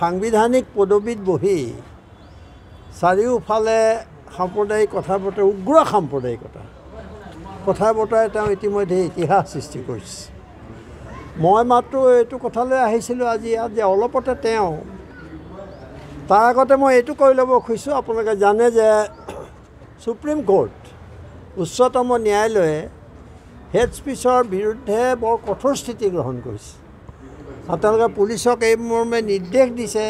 সাংবিধানিক পদবীত বহি চাৰিওফালে সাম্প্ৰদায়িক কথা বতৰা উগ্ৰ সাম্প্ৰদায়িকতা কথা বতৰাই তেওঁ ইতিমধ্যে ইতিহাস সৃষ্টি কৰিছে মই মাত্ৰ এইটো কথালৈ আহিছিলোঁ আজি যে অলপতে তেওঁ তাৰ আগতে মই এইটো কৈ ল'ব খুজিছোঁ আপোনালোকে জানে যে সুপ্ৰিম কোৰ্ট উচ্চতম ন্যায়ালয়ে হেড স্পীচৰ বিৰুদ্ধে বৰ কঠোৰ স্থিতি গ্ৰহণ কৰিছে আৰু তেওঁলোকে পুলিচক এই মৰ্মে নিৰ্দেশ দিছে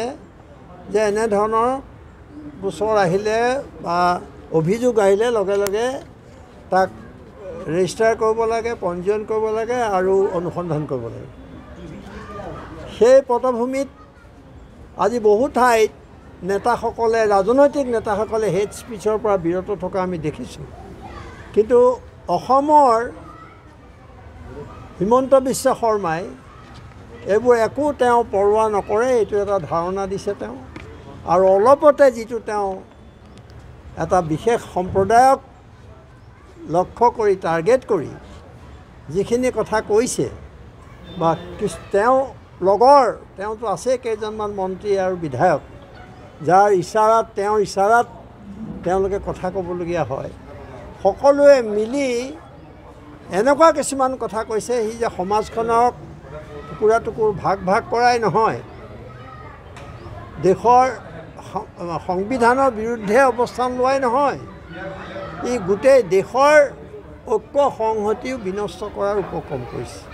যে এনেধৰণৰ গোচৰ আহিলে বা অভিযোগ আহিলে লগে লগে তাক ৰেজিষ্টাৰ কৰিব লাগে পঞ্জীয়ন কৰিব লাগে আৰু অনুসন্ধান কৰিব লাগে সেই পটভূমিত আজি বহু ঠাইত নেতাসকলে ৰাজনৈতিক নেতাসকলে হেড স্পীচৰ পৰা বিৰত থকা আমি দেখিছোঁ কিন্তু অসমৰ হিমন্ত বিশ্ব শৰ্মাই এইবোৰ একো তেওঁ পৰোৱা নকৰে এইটো এটা ধাৰণা দিছে তেওঁ আৰু অলপতে যিটো তেওঁ এটা বিশেষ সম্প্ৰদায়ক লক্ষ্য কৰি টাৰ্গেট কৰি যিখিনি কথা কৈছে বা তেওঁ লগৰ তেওঁতো আছে কেইজনমান মন্ত্ৰী আৰু বিধায়ক যাৰ ইশাৰাত তেওঁৰ ইশাৰাত তেওঁলোকে কথা ক'বলগীয়া হয় সকলোৱে মিলি এনেকুৱা কিছুমান কথা কৈছে সি যে সমাজখনক টুকুৰা টুকুৰ ভাগ ভাগ কৰাই নহয় দেশৰ সংবিধানৰ বিৰুদ্ধে অৱস্থান লোৱাই নহয় ই গোটেই দেশৰ ঐক্য সংহতিও বিনষ্ট কৰাৰ উপক্ৰম কৰিছে